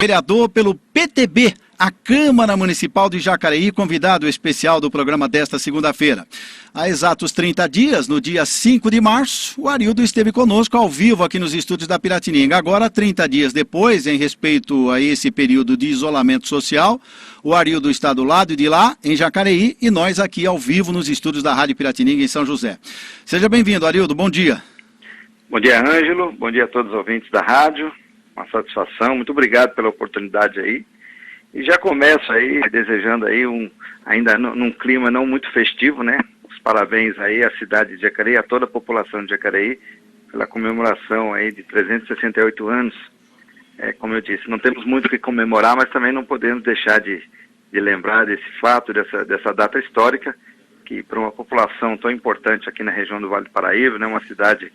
Vereador pelo PTB, a Câmara Municipal de Jacareí, convidado especial do programa desta segunda-feira. Há exatos 30 dias, no dia 5 de março, o Arildo esteve conosco ao vivo aqui nos estúdios da Piratininga. Agora, 30 dias depois, em respeito a esse período de isolamento social, o Arildo está do lado de lá, em Jacareí, e nós aqui ao vivo nos estúdios da Rádio Piratininga em São José. Seja bem-vindo, Arildo, bom dia. Bom dia, Ângelo, bom dia a todos os ouvintes da rádio. Uma satisfação, muito obrigado pela oportunidade aí. E já começo aí desejando aí ainda num clima não muito festivo, né? Os parabéns aí à cidade de Jacareí, a toda a população de Jacareí, pela comemoração aí de 368 anos. Como eu disse, não temos muito o que comemorar, mas também não podemos deixar de lembrar desse fato, dessa data histórica, que para uma população tão importante aqui na região do Vale do Paraíba, né? Uma cidade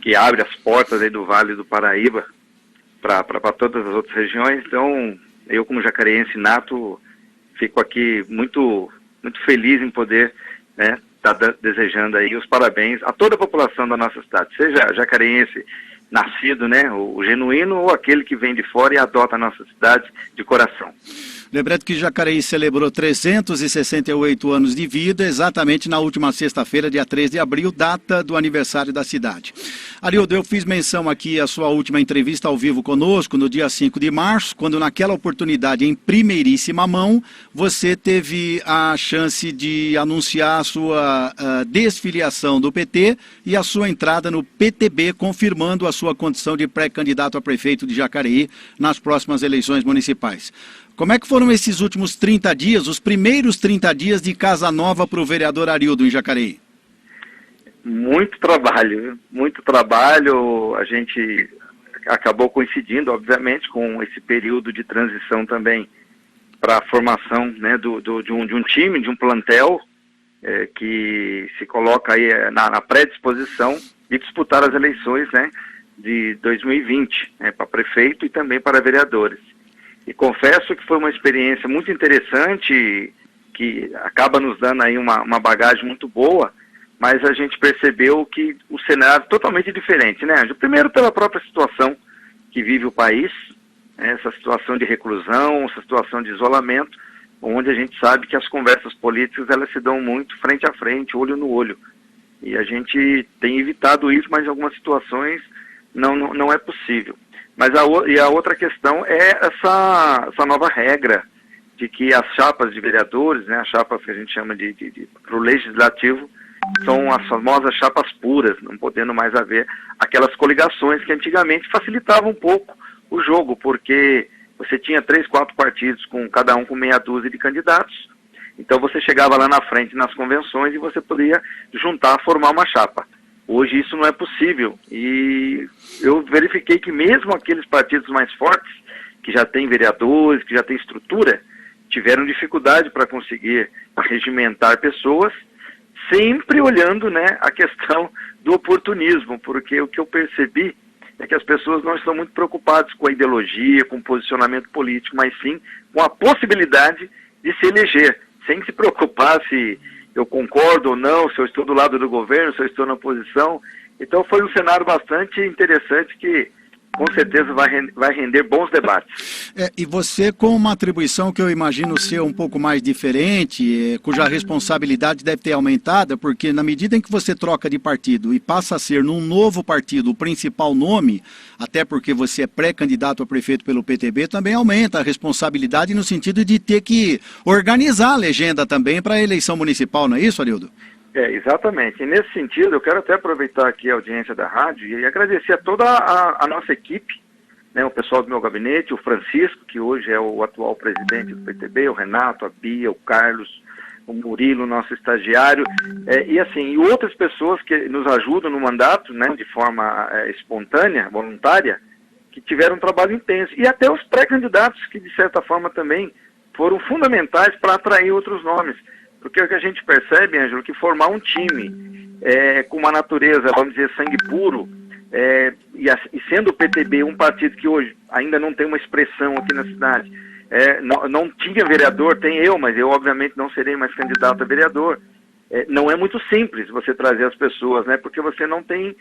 que abre as portas aí do Vale do Paraíba, para todas as outras regiões. Então, eu como jacareense nato, fico aqui muito, muito feliz em poder estar desejando aí os parabéns a toda a população da nossa cidade, seja jacareense nascido, né, o genuíno, ou aquele que vem de fora e adota a nossa cidade de coração. Lembrando que Jacareí celebrou 368 anos de vida, exatamente na última sexta-feira, dia 3 de abril, data do aniversário da cidade. Arildo, eu fiz menção aqui à sua última entrevista ao vivo conosco, no dia 5 de março, quando naquela oportunidade, em primeiríssima mão, você teve a chance de anunciar a sua desfiliação do PT e a sua entrada no PTB, confirmando a sua condição de pré-candidato a prefeito de Jacareí nas próximas eleições municipais. Como é que foram esses últimos 30 dias, os primeiros 30 dias de Casa Nova para o vereador Arildo em Jacareí? Muito trabalho, viu? Muito trabalho. A gente acabou coincidindo, obviamente, com esse período de transição também para a formação, né, de um time, de um plantel que se coloca aí na predisposição de disputar as eleições, né, de 2020, para prefeito e também para vereadores. E confesso que foi uma experiência muito interessante, que acaba nos dando aí uma bagagem muito boa, mas a gente percebeu que o cenário é totalmente diferente, né, Ângelo? Primeiro pela própria situação que vive o país, essa situação de reclusão, essa situação de isolamento, onde a gente sabe que as conversas políticas elas se dão muito frente a frente, olho no olho. E a gente tem evitado isso, mas em algumas situações não é possível. Mas a outra questão é essa nova regra de que as chapas de vereadores, né, as chapas que a gente chama para o legislativo, são as famosas chapas puras, não podendo mais haver aquelas coligações que antigamente facilitavam um pouco o jogo, porque você tinha 3, 4 partidos, cada um com meia dúzia de candidatos, então você chegava lá na frente nas convenções e você podia juntar, formar uma chapa. Hoje isso não é possível, e eu verifiquei que mesmo aqueles partidos mais fortes, que já têm vereadores, que já têm estrutura, tiveram dificuldade para conseguir regimentar pessoas, sempre olhando, né, a questão do oportunismo, porque o que eu percebi é que as pessoas não estão muito preocupadas com a ideologia, com o posicionamento político, mas sim com a possibilidade de se eleger, sem se preocupar se eu concordo ou não, se eu estou do lado do governo, se eu estou na oposição. Então foi um cenário bastante interessante que com certeza vai render bons debates. E você com uma atribuição que eu imagino ser um pouco mais diferente, cuja responsabilidade deve ter aumentado, porque na medida em que você troca de partido e passa a ser num novo partido o principal nome, até porque você é pré-candidato a prefeito pelo PTB, também aumenta a responsabilidade no sentido de ter que organizar a legenda também para a eleição municipal, não é isso, Arildo? Exatamente. E nesse sentido, eu quero até aproveitar aqui a audiência da rádio e agradecer a toda a nossa equipe, né, o pessoal do meu gabinete, o Francisco, que hoje é o atual presidente do PTB, o Renato, a Bia, o Carlos, o Murilo, nosso estagiário, e outras pessoas que nos ajudam no mandato, né, de forma espontânea, voluntária, que tiveram um trabalho intenso. E até os pré-candidatos, que de certa forma também foram fundamentais para atrair outros nomes. Porque o que a gente percebe, Ângelo, que formar um time com uma natureza, vamos dizer, sangue puro, e sendo o PTB um partido que hoje ainda não tem uma expressão aqui na cidade, não tinha vereador, tem eu, mas eu obviamente não serei mais candidato a vereador, não é muito simples você trazer as pessoas, né, porque você não tem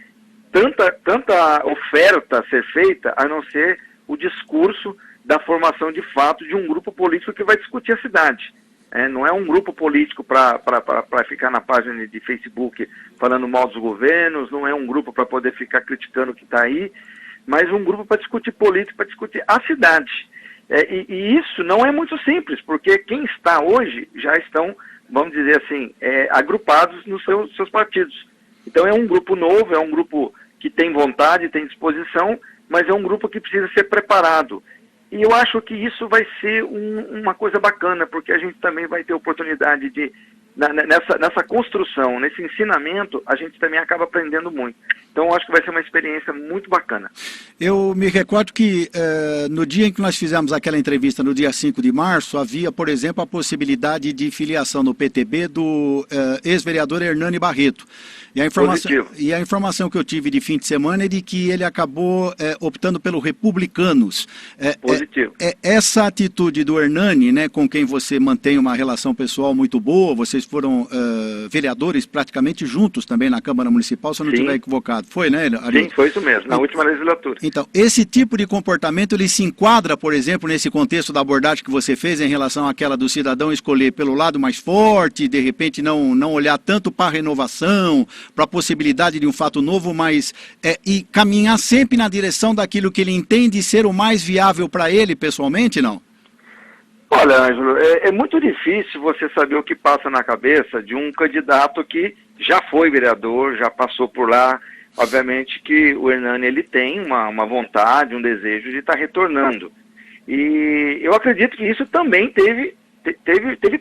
tanta oferta a ser feita, a não ser o discurso da formação de fato de um grupo político que vai discutir a cidade. Não é um grupo político para ficar na página de Facebook falando mal dos governos, não é um grupo para poder ficar criticando o que está aí, mas um grupo para discutir política, para discutir a cidade. E isso não é muito simples, porque quem está hoje já estão, vamos dizer assim, agrupados nos seus partidos. Então é um grupo novo, é um grupo que tem vontade, tem disposição, mas é um grupo que precisa ser preparado. E eu acho que isso vai ser uma coisa bacana, porque a gente também vai ter oportunidade de, nessa construção, nesse ensinamento, a gente também acaba aprendendo muito. Então eu acho que vai ser uma experiência muito bacana. Eu me recordo que no dia em que nós fizemos aquela entrevista, no dia 5 de março, havia, por exemplo, a possibilidade de filiação no PTB do ex-vereador Hernani Barreto. E a informação que eu tive de fim de semana é de que ele acabou optando pelos Republicanos. Positivo. Essa atitude do Hernani, né, com quem você mantém uma relação pessoal muito boa, vocês foram vereadores praticamente juntos também na Câmara Municipal, se eu não estiver equivocado. Foi, né, Arildo? Sim, foi isso mesmo, na última legislatura. Então, esse tipo de comportamento, ele se enquadra, por exemplo, nesse contexto da abordagem que você fez em relação àquela do cidadão escolher pelo lado mais forte, de repente não olhar tanto para a renovação, para a possibilidade de um fato novo, mas e caminhar sempre na direção daquilo que ele entende ser o mais viável para ele, pessoalmente, não? Olha, Ângelo, é muito difícil você saber o que passa na cabeça de um candidato que já foi vereador, já passou por lá. Obviamente que o Hernani, ele tem uma vontade, um desejo de estar retornando. E eu acredito que isso também teve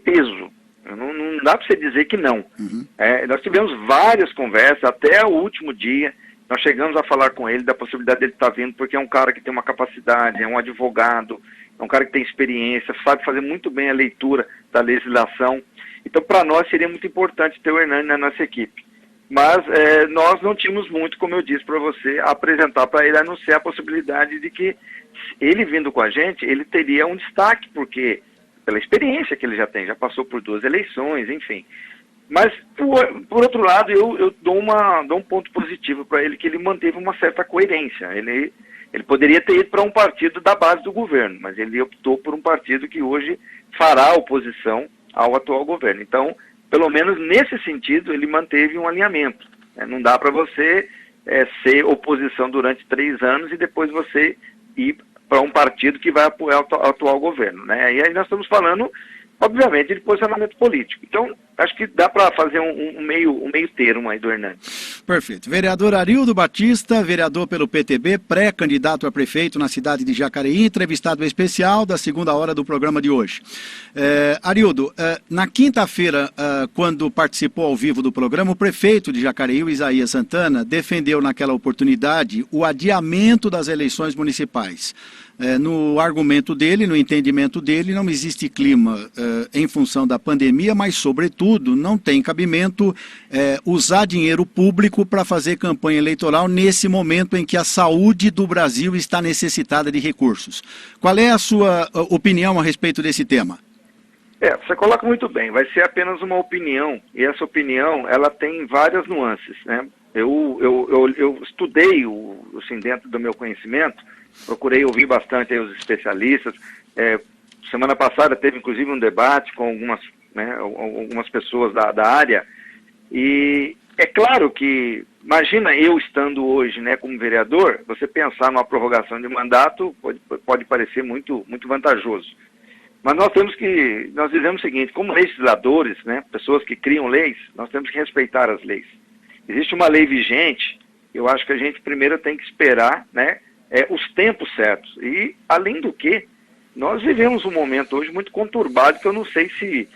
peso. Não dá para você dizer que não. Uhum. Nós tivemos várias conversas, até o último dia, nós chegamos a falar com ele da possibilidade dele estar vindo, porque é um cara que tem uma capacidade, é um advogado, é um cara que tem experiência, sabe fazer muito bem a leitura da legislação. Então, para nós, seria muito importante ter o Hernani na nossa equipe. Mas nós não tínhamos muito, como eu disse para você, a apresentar para ele, a não ser a possibilidade de que ele vindo com a gente, ele teria um destaque, porque pela experiência que ele já tem, já passou por 2 eleições, enfim. Mas, por outro lado, eu dou um ponto positivo para ele, que ele manteve uma certa coerência. Ele poderia ter ido para um partido da base do governo, mas ele optou por um partido que hoje fará oposição ao atual governo. Então, pelo menos nesse sentido, ele manteve um alinhamento. Não dá para você ser oposição durante 3 anos e depois você ir para um partido que vai apoiar o atual governo, né? E aí nós estamos falando, obviamente, de posicionamento político. Então, acho que dá para fazer um meio termo aí do Hernani. Perfeito. Vereador Arildo Batista, vereador pelo PTB, pré-candidato a prefeito na cidade de Jacareí, entrevistado especial da segunda hora do programa de hoje. Arildo, na quinta-feira, quando participou ao vivo do programa, o prefeito de Jacareí, o Isaías Santana, defendeu naquela oportunidade o adiamento das eleições municipais. No argumento dele, no entendimento dele, não existe clima em função da pandemia, mas, sobretudo, não tem cabimento usar dinheiro público para fazer campanha eleitoral nesse momento em que a saúde do Brasil está necessitada de recursos. Qual é a sua opinião a respeito desse tema? Você coloca muito bem, vai ser apenas uma opinião, e essa opinião, ela tem várias nuances, né? Eu estudei, assim, dentro do meu conhecimento, procurei ouvir bastante aí os especialistas. Semana passada teve inclusive um debate com algumas pessoas da área, e é claro que, imagina eu estando hoje, né, como vereador, você pensar numa prorrogação de mandato pode parecer muito, muito vantajoso. Mas nós dizemos o seguinte: como legisladores, né, pessoas que criam leis, nós temos que respeitar as leis. Existe uma lei vigente, eu acho que a gente primeiro tem que esperar, né, os tempos certos. E, além do que, nós vivemos um momento hoje muito conturbado, que eu não sei se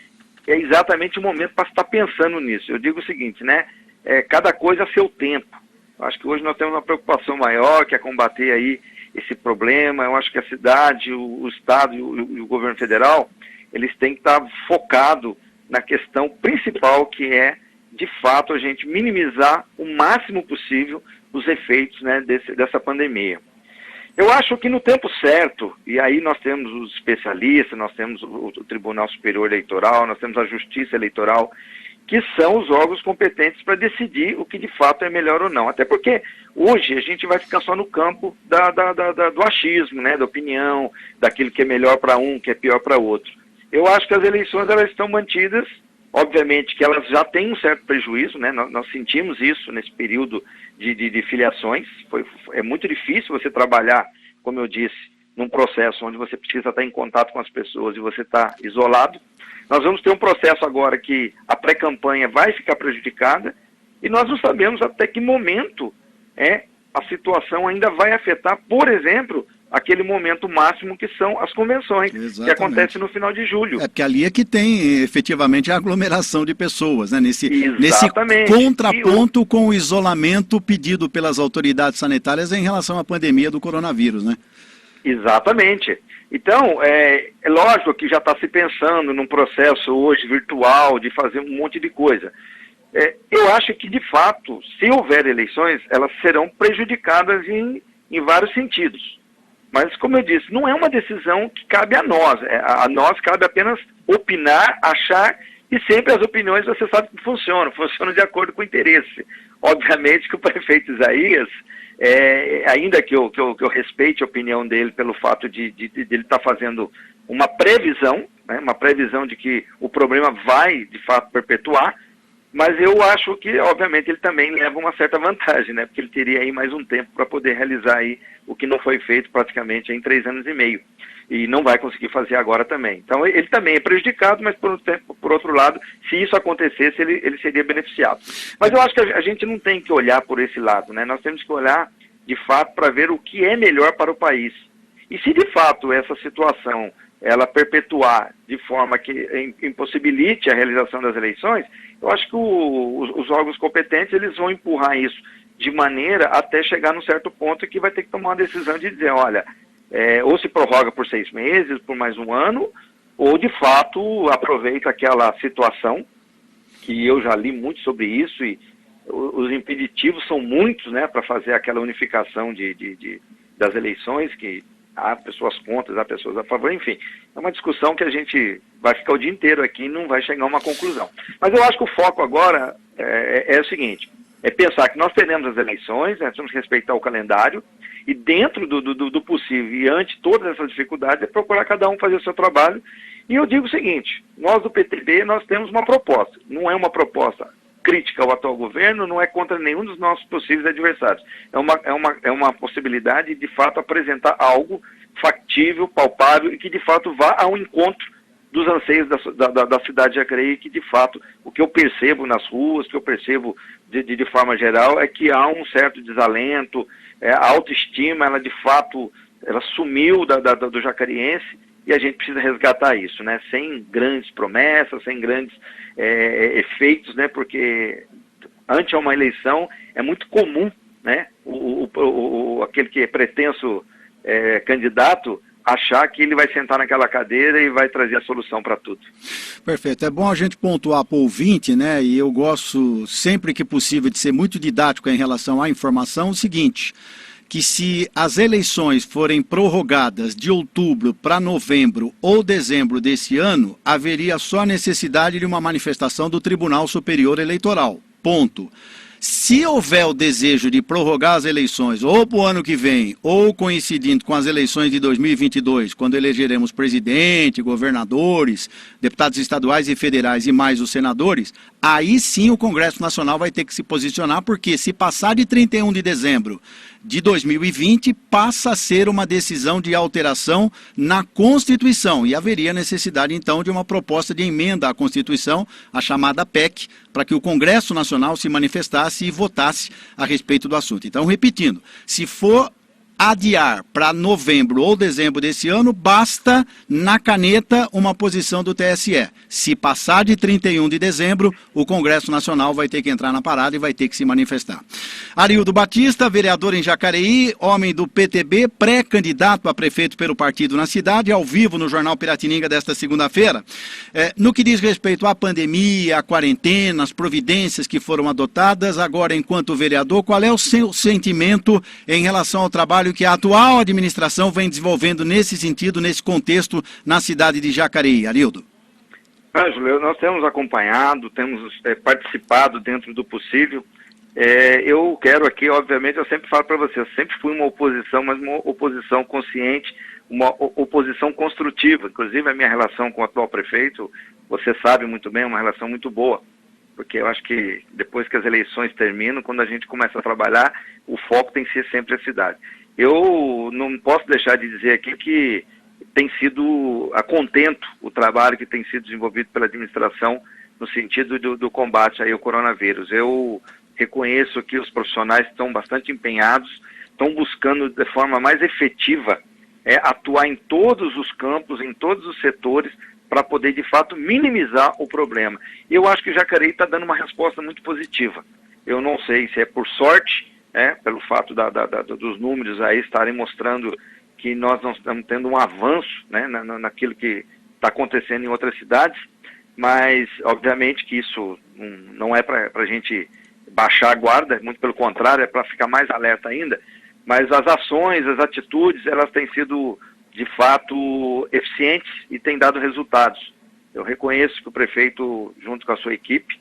é exatamente o momento para estar pensando nisso. Eu digo o seguinte, né, cada coisa a seu tempo. Eu acho que hoje nós temos uma preocupação maior, que é combater aí esse problema. Eu acho que a cidade, o Estado e o governo federal, eles têm que estar focados na questão principal, que é, de fato, a gente minimizar o máximo possível os efeitos, né, dessa pandemia. Eu acho que no tempo certo, e aí nós temos os especialistas, nós temos o Tribunal Superior Eleitoral, nós temos a Justiça Eleitoral, que são os órgãos competentes para decidir o que de fato é melhor ou não. Até porque hoje a gente vai ficar só no campo do achismo, né, da opinião, daquilo que é melhor para um, que é pior para outro. Eu acho que as eleições elas estão mantidas, obviamente que elas já têm um certo prejuízo, né, nós sentimos isso nesse período de filiações. É muito difícil você trabalhar, como eu disse, num processo onde você precisa estar em contato com as pessoas e você está isolado. Nós vamos ter um processo agora que a pré-campanha vai ficar prejudicada e nós não sabemos até que momento a situação ainda vai afetar, por exemplo, aquele momento máximo que são as convenções, exatamente, que acontece no final de julho. É porque ali é que tem efetivamente a aglomeração de pessoas, né? Nesse contraponto com o isolamento pedido pelas autoridades sanitárias em relação à pandemia do coronavírus, né? Exatamente. Então, é lógico que já está se pensando num processo hoje virtual de fazer um monte de coisa. Eu acho que, de fato, se houver eleições, elas serão prejudicadas em vários sentidos. Mas, como eu disse, não é uma decisão que cabe a nós. A nós cabe apenas opinar, achar, e sempre as opiniões, você sabe que funcionam de acordo com o interesse. Obviamente que o prefeito Isaías, ainda que eu respeite a opinião dele pelo fato de ele estar fazendo uma previsão, né, uma previsão de que o problema vai, de fato, perpetuar, mas eu acho que, obviamente, ele também leva uma certa vantagem, né, porque ele teria aí mais um tempo para poder realizar aí o que não foi feito praticamente em 3 anos e meio, e não vai conseguir fazer agora também. Então, ele também é prejudicado, mas, por outro lado, se isso acontecesse, ele seria beneficiado. Mas eu acho que a gente não tem que olhar por esse lado, né? Nós temos que olhar, de fato, para ver o que é melhor para o país. E se, de fato, essa situação ela perpetuar de forma que impossibilite a realização das eleições, eu acho que os órgãos competentes eles vão empurrar isso de maneira até chegar num certo ponto que vai ter que tomar uma decisão de dizer, olha, ou se prorroga por 6 meses, por mais um ano, ou de fato aproveita aquela situação, que eu já li muito sobre isso, e os impeditivos são muitos, né, para fazer aquela unificação das eleições, que há pessoas contra, há pessoas a favor, enfim, é uma discussão que a gente vai ficar o dia inteiro aqui e não vai chegar a uma conclusão. Mas eu acho que o foco agora é o seguinte, é pensar que nós teremos as eleições, né, temos que respeitar o calendário, e dentro do possível e ante todas essas dificuldades, é procurar cada um fazer o seu trabalho. E eu digo o seguinte, nós do PTB, nós temos uma proposta, não é uma proposta crítica ao atual governo, não é contra nenhum dos nossos possíveis adversários. É uma possibilidade de, fato, apresentar algo factível, palpável e que, de fato, vá ao encontro dos anseios da cidade de Jacareí, que, de fato, o que eu percebo nas ruas, o que eu percebo de forma geral, é que há um certo desalento, a autoestima, ela, de fato, ela sumiu do jacariense, e a gente precisa resgatar isso, né? Sem grandes promessas, sem grandes efeitos, né? Porque ante uma eleição é muito comum, né? Aquele que é pretenso candidato achar que ele vai sentar naquela cadeira e vai trazer a solução para tudo. Perfeito. É bom a gente pontuar para o ouvinte, né? E eu gosto sempre que possível de ser muito didático em relação à informação, o seguinte, que se as eleições forem prorrogadas de outubro para novembro ou dezembro desse ano, haveria só a necessidade de uma manifestação do Tribunal Superior Eleitoral. Ponto. Se houver o desejo de prorrogar as eleições ou para o ano que vem, ou coincidindo com as eleições de 2022, quando elegeremos presidente, governadores, deputados estaduais e federais e mais os senadores, aí sim o Congresso Nacional vai ter que se posicionar, porque se passar de 31 de dezembro de 2020, passa a ser uma decisão de alteração na Constituição e haveria necessidade então de uma proposta de emenda à Constituição, a chamada PEC, para que o Congresso Nacional se manifestasse e votasse a respeito do assunto. Então, repetindo, se for adiar para novembro ou dezembro desse ano, basta na caneta uma posição do TSE. Se passar de 31 de dezembro, o Congresso Nacional vai ter que entrar na parada e vai ter que se manifestar. Arildo Batista, vereador em Jacareí, homem do PTB, pré-candidato a prefeito pelo partido na cidade, ao vivo no Jornal Piratininga desta segunda-feira. No que diz respeito à pandemia, à quarentena, às providências que foram adotadas, agora enquanto vereador, qual é o seu sentimento em relação ao trabalho que a atual administração vem desenvolvendo nesse sentido, nesse contexto, na cidade de Jacareí, Arildo? Ângelo, nós temos acompanhado, temos participado dentro do possível. Eu quero aqui, obviamente, eu sempre falo para você, eu sempre fui uma oposição, mas uma oposição consciente, uma oposição construtiva. Inclusive, a minha relação com o atual prefeito, você sabe muito bem, é uma relação muito boa. Porque eu acho que depois que as eleições terminam, quando a gente começa a trabalhar, o foco tem que ser sempre a cidade. Eu não posso deixar de dizer aqui que tem sido a contento o trabalho que tem sido desenvolvido pela administração no sentido do combate aí ao coronavírus. Eu reconheço que os profissionais estão bastante empenhados, estão buscando de forma mais efetiva atuar em todos os campos, em todos os setores, para poder, de fato, minimizar o problema. E eu acho que Jacareí está dando uma resposta muito positiva. Eu não sei se é por sorte, pelo fato dos números aí estarem mostrando que nós não estamos tendo um avanço, naquilo que está acontecendo em outras cidades, mas, obviamente, que isso não é para a gente baixar a guarda, muito pelo contrário, é para ficar mais alerta ainda, mas as ações, as atitudes, elas têm sido de fato eficientes e têm dado resultados. Eu reconheço que o prefeito, junto com a sua equipe,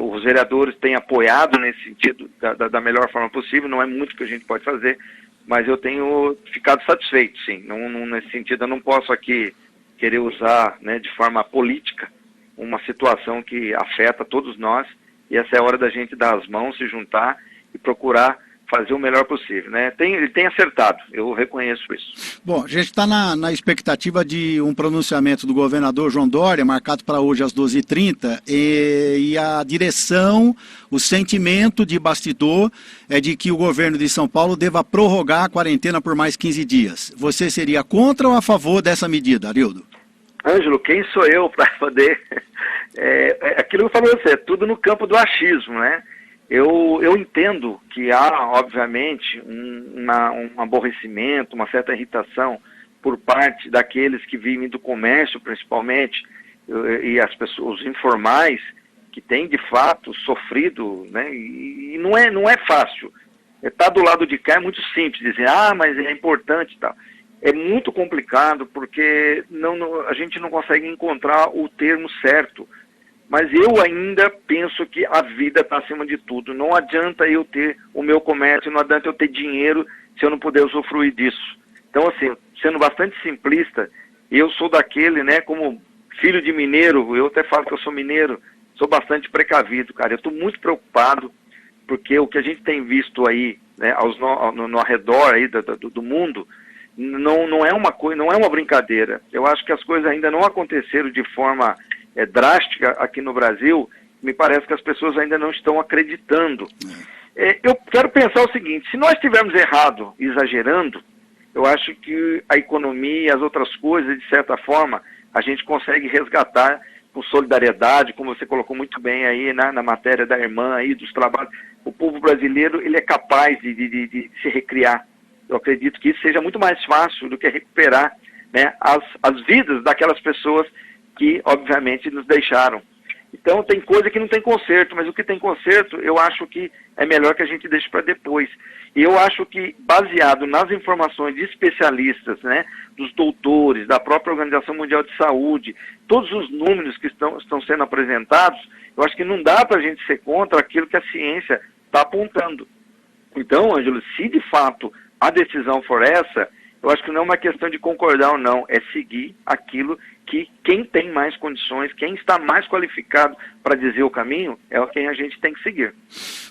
os vereadores têm apoiado nesse sentido da melhor forma possível. Não é muito que a gente pode fazer, mas eu tenho ficado satisfeito, sim. Nesse sentido, eu não posso aqui querer usar de forma política uma situação que afeta todos nós, e essa é a hora da gente dar as mãos, se juntar e procurar fazer o melhor possível, Ele tem acertado, eu reconheço isso. Bom, a gente está na expectativa de um pronunciamento do governador João Dória, marcado para hoje às 12h30, e a direção, o sentimento de bastidor é de que o governo de São Paulo deva prorrogar a quarentena por mais 15 dias. Você seria contra ou a favor dessa medida, Arildo? Ângelo, quem sou eu para poder... aquilo que eu falei, é tudo no campo do achismo, Eu entendo que há, obviamente, um aborrecimento, uma certa irritação por parte daqueles que vivem do comércio, principalmente, e as pessoas, os informais, que têm, de fato, sofrido, e não é fácil. Estar do lado de cá é muito simples, dizer, mas é importante e tal. É muito complicado, porque a gente não consegue encontrar o termo certo. Mas eu ainda penso que a vida está acima de tudo. Não adianta eu ter o meu comércio, não adianta eu ter dinheiro se eu não puder usufruir disso. Então, assim, sendo bastante simplista, eu sou daquele, como filho de mineiro, eu até falo que eu sou mineiro, sou bastante precavido, cara. Eu estou muito preocupado, porque o que a gente tem visto aí, no arredor aí do mundo, não é uma coisa, não é uma brincadeira. Eu acho que as coisas ainda não aconteceram de forma drástica aqui no Brasil. Me parece que as pessoas ainda não estão acreditando. Eu quero pensar o seguinte, se nós estivermos errado, exagerando, eu acho que a economia e as outras coisas, de certa forma, a gente consegue resgatar com solidariedade, como você colocou muito bem aí na matéria da irmã aí, dos trabalhos. O povo brasileiro, ele é capaz de se recriar. Eu acredito que isso seja muito mais fácil do que recuperar as vidas daquelas pessoas que, obviamente, nos deixaram. Então, tem coisa que não tem conserto, mas o que tem conserto, eu acho que é melhor que a gente deixe para depois. E eu acho que, baseado nas informações de especialistas, dos doutores, da própria Organização Mundial de Saúde, todos os números que estão sendo apresentados, eu acho que não dá para a gente ser contra aquilo que a ciência está apontando. Então, Ângelo, se de fato a decisão for essa, eu acho que não é uma questão de concordar ou não, é seguir aquilo que quem tem mais condições, quem está mais qualificado para dizer o caminho, é quem a gente tem que seguir.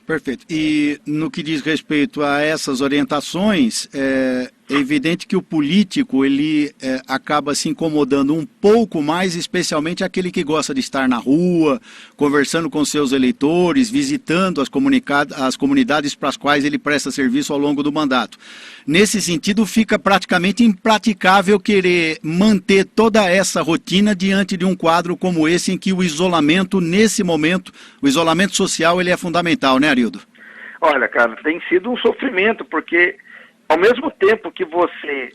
Perfeito. E no que diz respeito a essas orientações, é evidente que o político ele acaba se incomodando um pouco mais, especialmente aquele que gosta de estar na rua, conversando com seus eleitores, visitando as comunidades para as quais ele presta serviço ao longo do mandato. Nesse sentido, fica praticamente impraticável querer manter toda essa rotina diante de um quadro como esse, em que o isolamento, nesse momento, o isolamento social, ele é fundamental, né, Arildo? Olha, cara, tem sido um sofrimento, porque ao mesmo tempo que você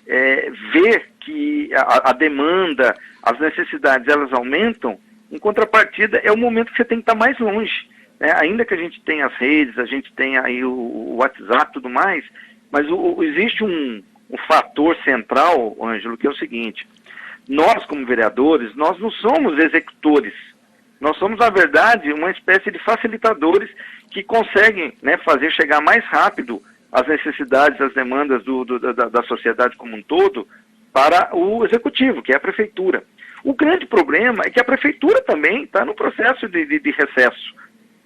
vê que a demanda, as necessidades, elas aumentam, em contrapartida é o momento que você tem que estar mais longe. Ainda que a gente tenha as redes, a gente tenha aí o WhatsApp e tudo mais, mas existe um fator central, Ângelo, que é o seguinte: nós como vereadores, nós não somos executores. Nós somos, na verdade, uma espécie de facilitadores que conseguem, né, fazer chegar mais rápido as necessidades, as demandas da sociedade como um todo para o executivo, que é a prefeitura. O grande problema é que a prefeitura também está no processo de recesso,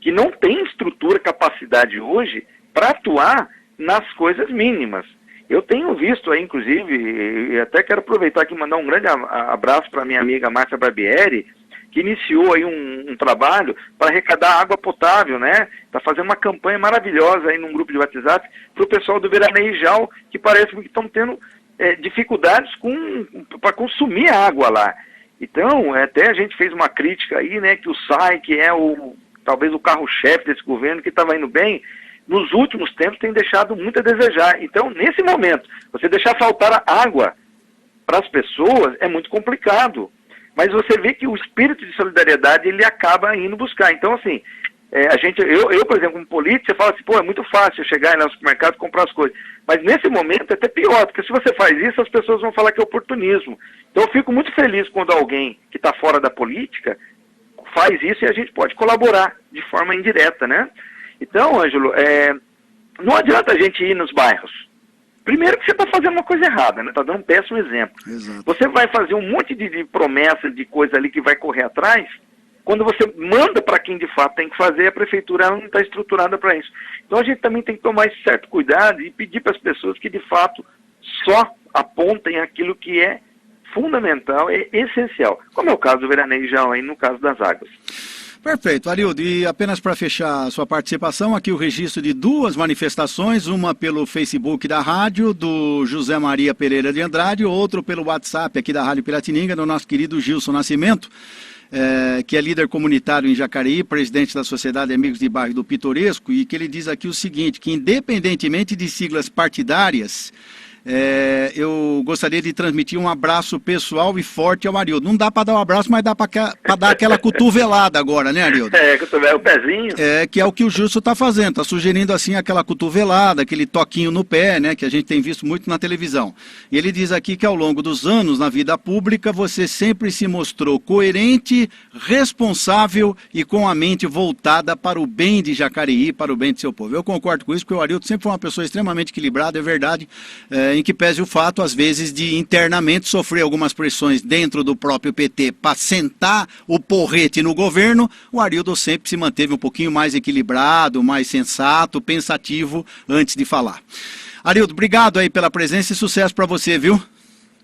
que não tem estrutura, capacidade hoje para atuar nas coisas mínimas. Eu tenho visto aí, inclusive, e até quero aproveitar aqui e mandar um grande abraço para minha amiga Márcia Barbieri, que iniciou aí um trabalho para arrecadar água potável, né? Está fazendo uma campanha maravilhosa aí num grupo de WhatsApp para o pessoal do Veraneijal, que parece que estão tendo dificuldades para consumir água lá. Então, até a gente fez uma crítica aí, né, que o SAI, que é talvez o carro-chefe desse governo, que estava indo bem, nos últimos tempos tem deixado muito a desejar. Então, nesse momento, você deixar faltar a água para as pessoas é muito complicado. Mas você vê que o espírito de solidariedade, ele acaba indo buscar. Então, assim, eu, por exemplo, como político, você fala assim, pô, é muito fácil chegar no supermercado e comprar as coisas. Mas nesse momento é até pior, porque se você faz isso, as pessoas vão falar que é oportunismo. Então eu fico muito feliz quando alguém que está fora da política faz isso e a gente pode colaborar de forma indireta, né? Então, Ângelo, não adianta a gente ir nos bairros. Primeiro que você está fazendo uma coisa errada, né? Está dando um péssimo exemplo. Exato. Você vai fazer um monte de promessas, de coisa ali que vai correr atrás, quando você manda para quem de fato tem que fazer, a prefeitura não está estruturada para isso. Então a gente também tem que tomar esse certo cuidado e pedir para as pessoas que de fato só apontem aquilo que é fundamental, é essencial, como é o caso do Veraneijal aí no caso das águas. Perfeito, Arildo, e apenas para fechar a sua participação, aqui o registro de duas manifestações, uma pelo Facebook da rádio, do José Maria Pereira de Andrade, outro pelo WhatsApp aqui da Rádio Piratininga, do nosso querido Gilson Nascimento, que é líder comunitário em Jacareí, presidente da Sociedade Amigos de Bairro do Pitoresco, e que ele diz aqui o seguinte, que independentemente de siglas partidárias, eu gostaria de transmitir um abraço pessoal e forte ao Arildo. Não dá para dar um abraço, mas dá para dar aquela cotovelada agora, né, Arildo? Cotovelada, o pezinho. Que é o que o Gilson está fazendo, está sugerindo assim aquela cotovelada, aquele toquinho no pé, né, que a gente tem visto muito na televisão. E ele diz aqui que ao longo dos anos na vida pública você sempre se mostrou coerente, responsável e com a mente voltada para o bem de Jacareí, para o bem de seu povo. Eu concordo com isso, porque o Arildo sempre foi uma pessoa extremamente equilibrada, é verdade, em que pese o fato, às vezes, de internamente sofrer algumas pressões dentro do próprio PT para sentar o porrete no governo, o Arildo sempre se manteve um pouquinho mais equilibrado, mais sensato, pensativo antes de falar. Arildo, obrigado aí pela presença e sucesso para você, viu?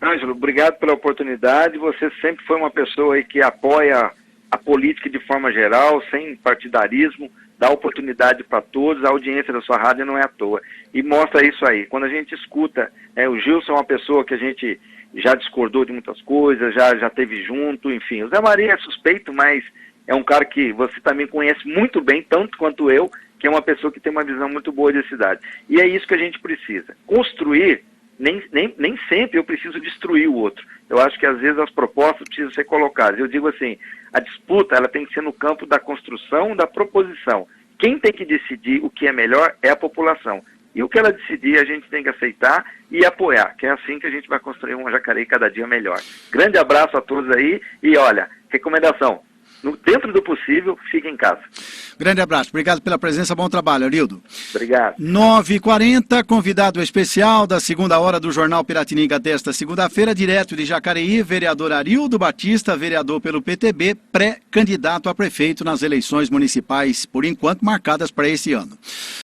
Ângelo, obrigado pela oportunidade. Você sempre foi uma pessoa aí que apoia a política de forma geral, sem partidarismo, dá oportunidade para todos, a audiência da sua rádio não é à toa. E mostra isso aí. Quando a gente escuta, o Gilson é uma pessoa que a gente já discordou de muitas coisas, já teve junto, enfim. O Zé Maria é suspeito, mas é um cara que você também conhece muito bem, tanto quanto eu, que é uma pessoa que tem uma visão muito boa de cidade. E é isso que a gente precisa. Construir, nem sempre eu preciso destruir o outro. Eu acho que às vezes as propostas precisam ser colocadas. Eu digo assim, a disputa ela tem que ser no campo da construção, da proposição. Quem tem que decidir o que é melhor é a população. E o que ela decidir a gente tem que aceitar e apoiar, que é assim que a gente vai construir um Jacareí cada dia melhor. Grande abraço a todos aí e olha, recomendação, dentro do possível, fique em casa. Grande abraço, obrigado pela presença, bom trabalho, Arildo. Obrigado. 9h40, convidado especial da segunda hora do Jornal Piratininga desta segunda-feira, direto de Jacareí, vereador Arildo Batista, vereador pelo PTB, pré-candidato a prefeito nas eleições municipais, por enquanto marcadas para esse ano.